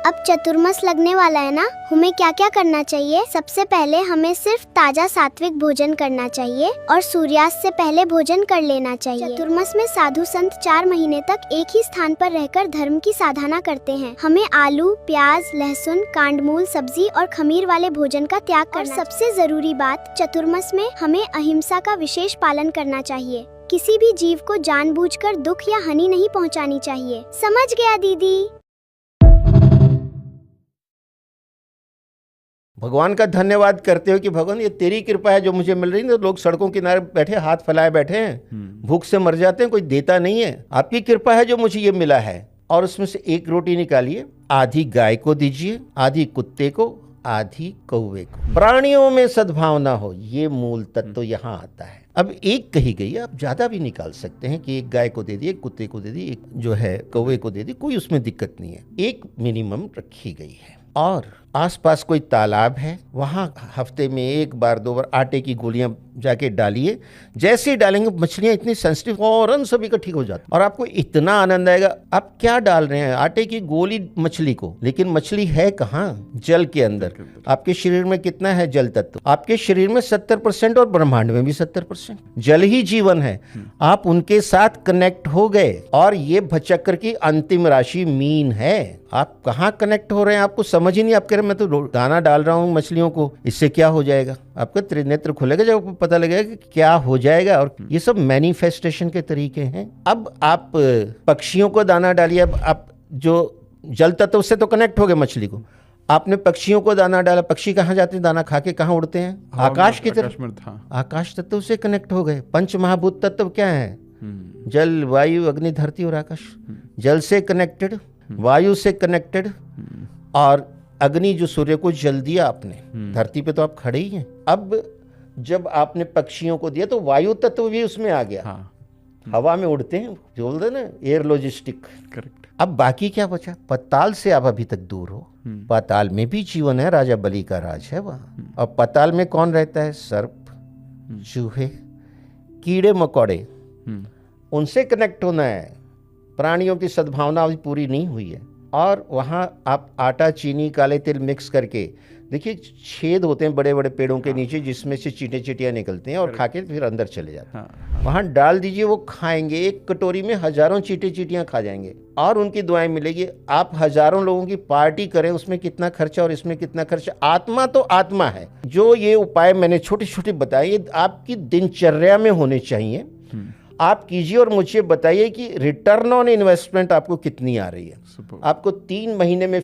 अब चतुर्मास लगने वाला है ना, हमें क्या क्या करना चाहिए? सबसे पहले हमें सिर्फ ताजा सात्विक भोजन करना चाहिए और सूर्यास्त से पहले भोजन कर लेना चाहिए। चतुर्मास में साधु संत 4 महीने तक एक ही स्थान पर रहकर धर्म की साधना करते हैं। हमें आलू, प्याज, लहसुन, कांडमूल, सब्जी और खमीर वाले भोजन का त्याग करना। और सबसे जरूरी बात, चतुर्मास में हमें अहिंसा का विशेष पालन करना चाहिए। किसी भी जीव को जानबूझकर दुख या हानि नहीं पहुंचानी चाहिए। समझ गया दीदी? भगवान का धन्यवाद करते हो कि भगवान ये तेरी कृपा है जो मुझे मिल रही है। तो लोग सड़कों किनारे बैठे हाथ फैलाए बैठे हैं, भूख से मर जाते हैं, कोई देता नहीं है। आपकी कृपा है जो मुझे ये मिला है। और उसमें से एक रोटी निकालिए, आधी गाय को दीजिए, आधी कुत्ते को, आधी कौवे को। प्राणियों में सद्भावना हो, ये मूल तत्व तो यहाँ आता है। अब एक कही गई, आप ज्यादा भी निकाल सकते हैं कि एक गाय को दे दी, एक कुत्ते को दे दी, एक जो है कौवे को दे दी, कोई उसमें दिक्कत नहीं है। एक मिनिमम रखी गई है। और आसपास कोई तालाब है, वहां हफ्ते में 1 बार 2 बार आटे की गोलियां जाके डालिए। जैसे ही डालेंगे मछलियां इतनी सेंसिटिव फौरन सब इकट्ठी हो जाती और आपको इतना आनंद आएगा। आप क्या डाल रहे हैं? आटे की गोली मछली को, लेकिन मछली है कहाँ? जल के अंदर। आपके शरीर में कितना है जल तत्व? आपके शरीर में 70% और ब्रह्मांड में भी 70%। जल ही जीवन है। आप उनके साथ कनेक्ट हो गए और ये भचक्र की अंतिम राशि मीन है। आप कहाँ कनेक्ट हो रहे हैं आपको समझ ही नहीं। आप कह रहे मैं तो दाना डाल रहा हूँ मछलियों को, इससे क्या हो जाएगा? आपका त्रिनेत्र खुलेगा जब आपको पता लगेगा कि क्या हो जाएगा। और ये सब मैनिफेस्टेशन के तरीके हैं। अब आप पक्षियों को दाना डालिए। अब आप जो जल तत्व से तो कनेक्ट हो गए मछली को, आपने पक्षियों को दाना डाला। पक्षी कहाँ जाते हैं? दाना खा के कहाँ उड़ते हैं? आकाश की तरफ। आकाश तत्व से कनेक्ट हो गए। पंच महाभूत तत्व क्या है? जल, वायु, अग्नि, धरती और आकाश। जल से कनेक्टेड, वायु से कनेक्टेड, और अग्नि जो सूर्य को जल दिया आपने, धरती पे तो आप खड़े ही हैं। अब जब आपने पक्षियों को दिया तो वायु तत्व भी उसमें आ गया। हवा में उड़ते हैं, जो बोलते हैं ना, एयर लॉजिस्टिक। करेक्ट। अब बाकी क्या बचा? पाताल से आप अभी तक दूर हो। पाताल में भी जीवन है, राजा बलि का राज है वहां। और पाताल में कौन रहता है? सर्प, चूहे, कीड़े मकोड़े। उनसे कनेक्ट होना है। प्राणियों की सद्भावना अभी पूरी नहीं हुई है। और वहाँ आप आटा, चीनी, काले तिल मिक्स करके, देखिए छेद होते हैं बड़े बड़े पेड़ों के नीचे जिसमें से चींटे चिटियाँ निकलते हैं और खा के फिर अंदर चले जाते हैं। वहाँ डाल दीजिए, वो खाएंगे। एक कटोरी में हजारों चींटे चिटियाँ खा जाएंगे और उनकी दुआएं मिलेगी। आप हजारों लोगों की पार्टी करें, उसमें कितना खर्चा और इसमें कितना खर्चा। आत्मा तो आत्मा है। जो ये उपाय मैंने छोटे छोटे बताए, ये आपकी दिनचर्या में होने चाहिए। आप कीजिए और मुझे बताइए कि रिटर्न ऑन इन्वेस्टमेंट आपको कितनी आ रही है। आपको 3 महीने में